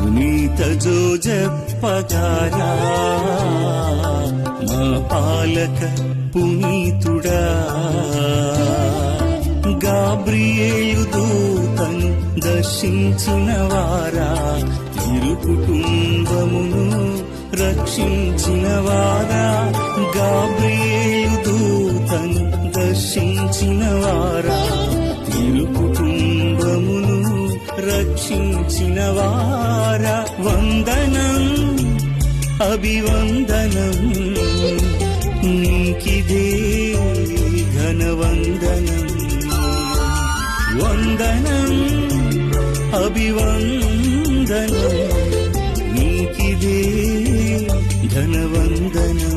పునీత జోజప్పగారా మా పాలక పునీతుడా, గాబ్రియేలు దూతను దర్శించిన వారా, ఇరు కుటుంబమును రక్షించిన వారా, గాబ్రియేలు దూతను దర్శించిన వారా, ఇరు కుటుంబమును రక్షించిన వారా, వందనం అభివందనం నీకిదే ఘనవందనం, వందనం అభివందనం నీకిదే ఘనవందనం.